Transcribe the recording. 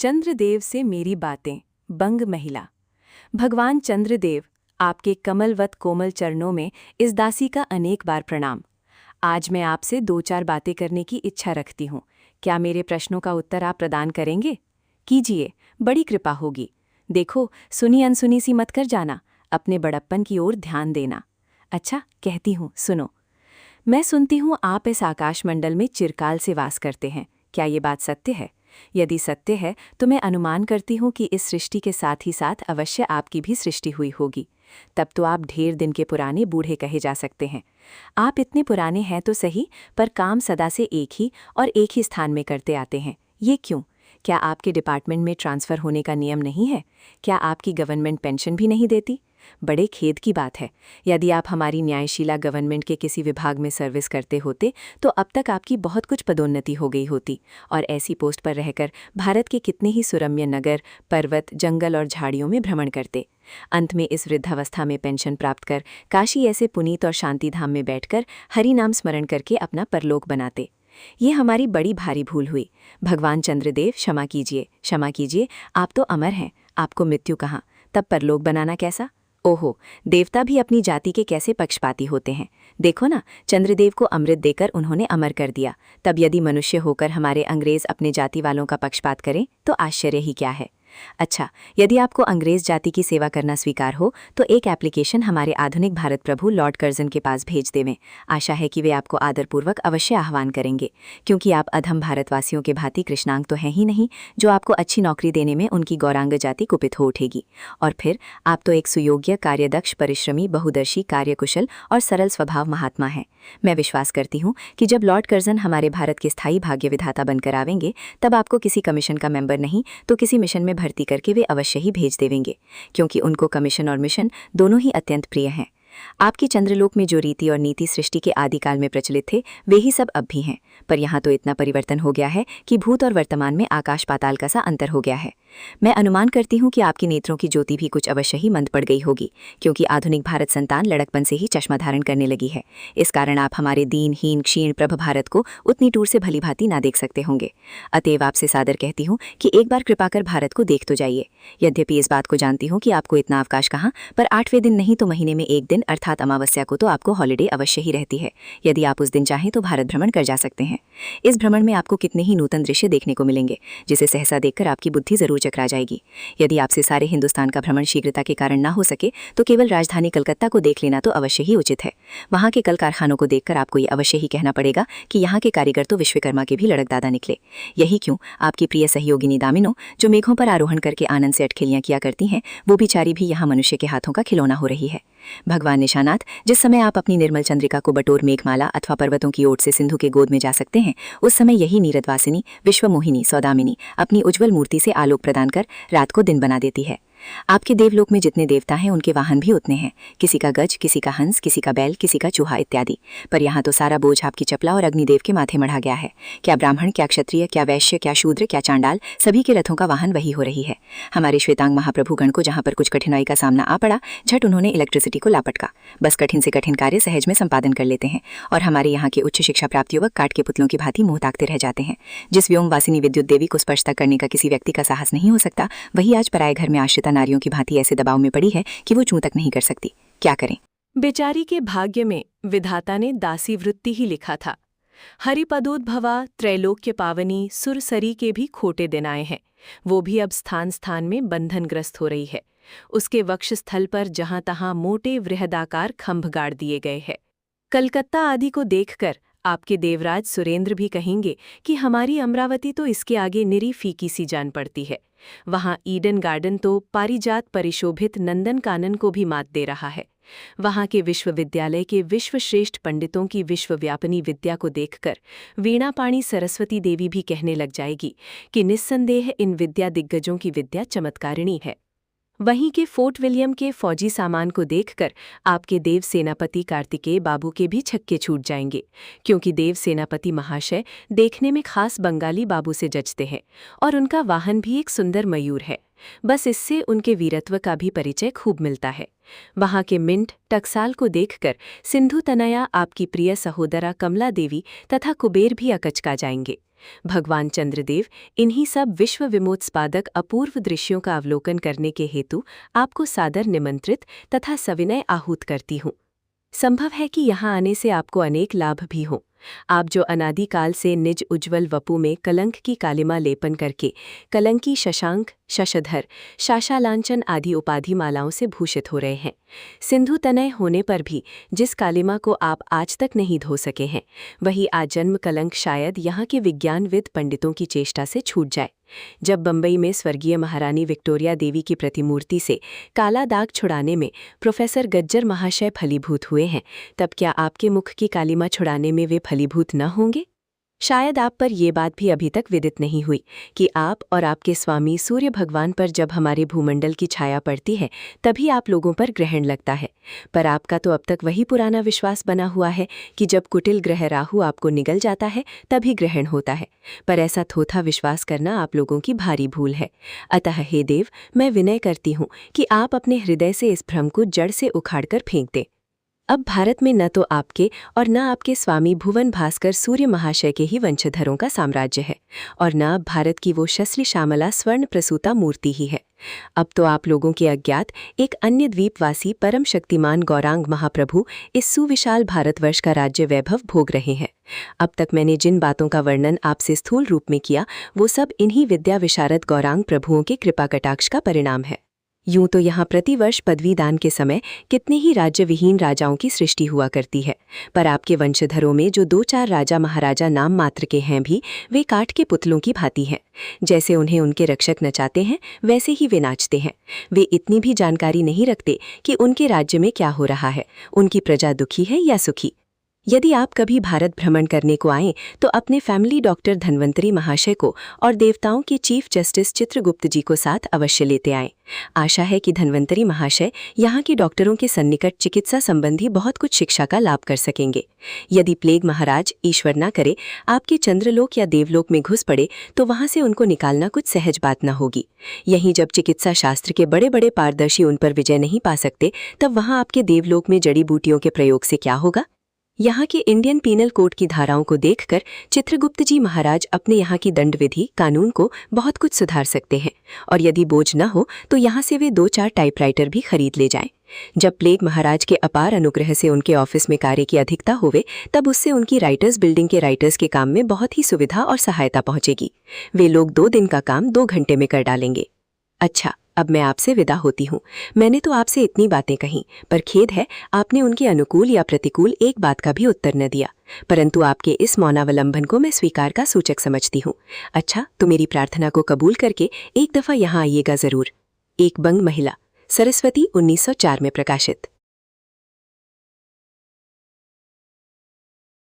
चंद्रदेव से मेरी बातें। बंग महिला। भगवान चंद्रदेव, आपके कमलवत कोमल चरणों में इस दासी का अनेक बार प्रणाम। आज मैं आपसे दो चार बातें करने की इच्छा रखती हूँ। क्या मेरे प्रश्नों का उत्तर आप प्रदान करेंगे? कीजिए, बड़ी कृपा होगी। देखो, सुनी अनसुनी सी मत कर जाना, अपने बड़प्पन की ओर ध्यान देना। अच्छा, कहती हूँ, सुनो। मैं सुनती हूँ आप इस आकाशमंडल में चिरकाल से वास करते हैं। क्या ये बात सत्य है? यदि सत्य है तो मैं अनुमान करती हूँ कि इस सृष्टि के साथ ही साथ अवश्य आपकी भी सृष्टि हुई होगी। तब तो आप ढेर दिन के पुराने बूढ़े कहे जा सकते हैं। आप इतने पुराने हैं तो सही, पर काम सदा से एक ही और एक ही स्थान में करते आते हैं। ये क्यों? क्या आपके डिपार्टमेंट में ट्रांसफ़र होने का नियम नहीं है? क्या आपकी गवर्नमेंट पेंशन भी नहीं देती? बड़े खेद की बात है। यदि आप हमारी न्यायशीला गवर्नमेंट के किसी विभाग में सर्विस करते होते तो अब तक आपकी बहुत कुछ पदोन्नति हो गई होती और ऐसी पोस्ट पर रहकर भारत के कितने ही सुरम्य नगर, पर्वत, जंगल और झाड़ियों में भ्रमण करते। अंत में इस वृद्धावस्था में पेंशन प्राप्त कर काशी ऐसे पुनीत और शांतिधाम में बैठकर हरि नाम स्मरण करके अपना परलोक बनाते। ये हमारी बड़ी भारी भूल हुई। भगवान चंद्रदेव, क्षमा कीजिए, क्षमा कीजिए। आप तो अमर हैं, आपको मृत्यु कहाँ, तब परलोक बनाना कैसा? ओहो, देवता भी अपनी जाति के कैसे पक्षपाती होते हैं। देखो ना, चंद्रदेव को अमृत देकर उन्होंने अमर कर दिया। तब यदि मनुष्य होकर हमारे अंग्रेज अपने जाति वालों का पक्षपात करें तो आश्चर्य ही क्या है। अच्छा, यदि आपको अंग्रेज जाति की सेवा करना स्वीकार हो तो एक एप्लीकेशन हमारे आधुनिक भारत प्रभु लॉर्ड कर्जन के पास भेज देवें। आशा है कि वे आपको आदरपूर्वक अवश्य आह्वान करेंगे, क्योंकि आप अधम भारतवासियों के भांति कृष्णांग तो हैं ही नहीं, जो आपको अच्छी नौकरी देने में उनकी गौरांग जाति कुपित हो उठेगी। और फिर आप तो एक सुयोग्य, कार्यदक्ष, परिश्रमी, बहुदर्शी, कार्यकुशल और सरल स्वभाव महात्मा हैं। मैं विश्वास करती हूँ कि जब लॉर्ड कर्जन हमारे भारत के स्थायी भाग्य विधाता बनकर आवेंगे तब आपको किसी कमीशन का मेंबर नहीं तो किसी मिशन में भर्ती करके वे अवश्य ही भेज देवेंगे, क्योंकि उनको कमीशन और मिशन दोनों ही अत्यंत प्रिय हैं। आपकी चंद्रलोक में जो रीति और नीति सृष्टि के आदिकाल में प्रचलित थे वे ही सब अब भी हैं, पर यहाँ तो इतना परिवर्तन हो गया है कि भूत और वर्तमान में आकाश पाताल का सा अंतर हो गया है। मैं अनुमान करती हूँ कि आपकी नेत्रों की ज्योति भी कुछ अवश्य ही मंद पड़ गई होगी, क्योंकि आधुनिक भारत संतान लड़कपन से ही चश्मा धारण करने लगी है। इस कारण आप हमारे दीनहीन क्षीण प्रभ भारत को उतनी दूर से भलीभांति ना देख सकते होंगे। अतएव आपसे सादर कहती हूँ कि एक बार कृपा कर भारत को देख तो जाइए। यद्यपि इस बात को जानती हूँ कि आपको इतना अवकाश कहाँ, पर 8वें दिन नहीं तो महीने में एक दिन अर्थात अमावस्या को तो आपको हॉलिडे अवश्य ही रहती है। यदि आप उस दिन चाहें तो भारत भ्रमण कर जा सकते हैं। इस भ्रमण में आपको कितने ही नूतन दृश्य देखने को मिलेंगे, जिसे सहसा देखकर आपकी बुद्धि जरूर चकरा जाएगी। यदि आपसे सारे हिंदुस्तान का भ्रमण शीघ्रता के कारण ना हो सके तो केवल राजधानी कलकत्ता को देख लेना तो अवश्य ही उचित है। वहाँ के कल कारखानों को देखकर आपको ये अवश्य ही कहना पड़ेगा कि यहाँ के कारीगर तो विश्वकर्मा के भी लड़कदादा निकले। यही क्यों आपकी प्रिय सहयोगिनी दामिनो, जो मेघों पर आरोहण करके आनंद से अटखेलियां किया करती हैं, वो बेचारी भी यहाँ मनुष्य के हाथों का खिलौना हो रही है। भगवान निशानाथ, जिस समय आप अपनी निर्मल चंद्रिका को बटोर मेघमाला अथवा पर्वतों की ओट से सिंधु के गोद में जा सकते हैं, उस समय यही नीरदवासिनी, विश्वमोहिनी, सौदामिनी अपनी उज्ज्वल मूर्ति से आलोक प्रदान कर रात को दिन बना देती है। आपके देवलोक में जितने देवता हैं उनके वाहन भी उतने हैं, किसी का गज, किसी का हंस, किसी का बैल, किसी का चूहा इत्यादि। पर यहाँ तो सारा बोझ आपकी चपला और अग्निदेव के माथे मढ़ा गया है। क्या ब्राह्मण, क्या क्षत्रिय, क्या वैश्य, क्या शूद्र, क्या चांडाल, सभी के रथों का वाहन वही हो रही है। हमारे श्वेतांग महाप्रभुगण को जहाँ पर कुछ कठिनाई का सामना आ पड़ा, झट उन्होंने इलेक्ट्रिसिटी को लापटका। बस कठिन से कठिन कार्य सहज में संपादन कर लेते हैं और हमारे यहाँ के उच्च शिक्षा प्राप्त युवक काट के पुतलों की भांति मुंह ताकते रह जाते हैं। जिस व्योमवासिनी विद्युत देवी को स्पर्श तक करने का किसी व्यक्ति का साहस नहीं हो सकता, वही आज पराये घर में आश्रिता नारियों की भांति ऐसे दबाव में पड़ी है कि वो चूं तक नहीं कर सकती। क्या करें? बेचारी के भाग्य में विधाता ने दासी वृत्ति ही लिखा था। हरिपदोद्भवा त्रैलोक्य पावनी सुरसरी के भी खोटे दिन आए हैं। वो भी अब स्थान स्थान में बंधनग्रस्त हो रही है। उसके वक्षस्थल पर जहां तहां मोटे वृहदाकार खंभ गाड़ दिए गए हैं। कलकत्ता आदि को देखकर आपके देवराज सुरेंद्र भी कहेंगे कि हमारी अमरावती तो इसके आगे निरी फीकी सी जान पड़ती है। वहाँ ईडन गार्डन तो पारिजात परिशोभित नंदन कानन को भी मात दे रहा है। वहाँ के विश्वविद्यालय के विश्वश्रेष्ठ पंडितों की विश्वव्यापिनी विद्या को देखकर वीणापाणी सरस्वती देवी भी कहने लग जाएगी कि निस्संदेह इन विद्या दिग्गजों की विद्या चमत्कारिणी है। वहीं के फोर्ट विलियम के फौजी सामान को देखकर आपके देव सेनापति कार्तिकेय बाबू के भी छक्के छूट जाएंगे, क्योंकि देव सेनापति महाशय देखने में खास बंगाली बाबू से जचते हैं और उनका वाहन भी एक सुंदर मयूर है। बस इससे उनके वीरत्व का भी परिचय खूब मिलता है। वहाँ के मिंट टकसाल को देखकर सिंधु तनया आपकी प्रिय सहोदरा कमला देवी तथा कुबेर भी अकचका जाएंगे। भगवान चंद्रदेव इन्हीं सब विश्व विमोत्स्पादक अपूर्व दृश्यों का अवलोकन करने के हेतु आपको सादर निमंत्रित तथा सविनय आहूत करती हूँ। संभव है कि यहाँ आने से आपको अनेक लाभ भी हों। आप जो अनादिकाल से निज उज्ज्वल वपु में कलंक की कालिमा लेपन करके कलंकी शशांक, शशधर, शाशालांचन आदि उपाधि मालाओं से भूषित हो रहे हैं, सिंधु तनय होने पर भी जिस कालिमा को आप आज तक नहीं धो सके हैं, वही आजन्म कलंक शायद यहाँ के विज्ञानविद पंडितों की चेष्टा से छूट जाए। जब बंबई में स्वर्गीय महारानी विक्टोरिया देवी की प्रतिमूर्ति से काला दाग छुड़ाने में प्रोफेसर गज्जर महाशय फलीभूत हुए हैं, तब क्या आपके मुख की कालिमा छुड़ाने में वे फलीभूत न होंगे? शायद आप पर ये बात भी अभी तक विदित नहीं हुई कि आप और आपके स्वामी सूर्य भगवान पर जब हमारे भूमंडल की छाया पड़ती है तभी आप लोगों पर ग्रहण लगता है। पर आपका तो अब तक वही पुराना विश्वास बना हुआ है कि जब कुटिल ग्रह राहु आपको निगल जाता है तभी ग्रहण होता है। पर ऐसा थोथा विश्वास करना आप लोगों की भारी भूल है। अतः हे देव, मैं विनय करती हूँ कि आप अपने हृदय से इस भ्रम को जड़ से उखाड़कर फेंक दें। अब भारत में न तो आपके और न आपके स्वामी भुवन भास्कर सूर्य महाशय के ही वंशधरों का साम्राज्य है, और न अब भारत की वो शस्ली श्यामला स्वर्ण प्रसूता मूर्ति ही है। अब तो आप लोगों के अज्ञात एक अन्य द्वीपवासी परम शक्तिमान गौरांग महाप्रभु इस सुविशाल भारतवर्ष का राज्य वैभव भोग रहे हैं। अब तक मैंने जिन बातों का वर्णन आपसे स्थूल रूप में किया, वो सब इन्हीं विद्या विशारद गौरांग प्रभुओं के कृपा कटाक्ष का परिणाम है। यूं तो यहाँ प्रतिवर्ष पदवी दान के समय कितने ही राज्य विहीन राजाओं की सृष्टि हुआ करती है, पर आपके वंशधरों में जो 2-4 राजा महाराजा नाम मात्र के हैं भी वे काठ के पुतलों की भांति हैं। जैसे उन्हें उनके रक्षक नचाते हैं वैसे ही वे नाचते हैं। वे इतनी भी जानकारी नहीं रखते कि उनके राज्य में क्या हो रहा है, उनकी प्रजा दुखी है या सुखी। यदि आप कभी भारत भ्रमण करने को आएं तो अपने फैमिली डॉक्टर धन्वंतरी महाशय को और देवताओं के चीफ जस्टिस चित्रगुप्त जी को साथ अवश्य लेते आएं। आशा है कि धन्वंतरी महाशय यहाँ के डॉक्टरों के सन्निकट चिकित्सा संबंधी बहुत कुछ शिक्षा का लाभ कर सकेंगे। यदि प्लेग महाराज ईश्वर न करे आपके चंद्रलोक या देवलोक में घुस पड़े तो वहाँ से उनको निकालना कुछ सहज बात न होगी। यहीं जब चिकित्सा शास्त्र के बड़े बड़े पारदर्शी उन पर विजय नहीं पा सकते, तब वहाँ आपके देवलोक में जड़ी बूटियों के प्रयोग से क्या होगा? यहाँ के इंडियन पीनल कोड की धाराओं को देखकर चित्रगुप्त जी महाराज अपने यहाँ की दंड विधि कानून को बहुत कुछ सुधार सकते हैं, और यदि बोझ न हो तो यहाँ से वे 2-4 टाइपराइटर भी खरीद ले जाएं। जब प्लेग महाराज के अपार अनुग्रह से उनके ऑफिस में कार्य की अधिकता होवे, तब उससे उनकी राइटर्स बिल्डिंग के राइटर्स के काम में बहुत ही सुविधा और सहायता पहुंचेगी। वे लोग 2 दिन का काम 2 घंटे में कर डालेंगे। अच्छा, अब मैं आपसे विदा होती हूँ। मैंने तो आपसे इतनी बातें कहीं, पर खेद है आपने उनके अनुकूल या प्रतिकूल एक बात का भी उत्तर न दिया। परंतु आपके इस मौनावलंबन को मैं स्वीकार का सूचक समझती हूँ। अच्छा, तो मेरी प्रार्थना को कबूल करके एक दफ़ा यहाँ आइएगा ज़रूर। एक बंग महिला, सरस्वती 1904 में प्रकाशित।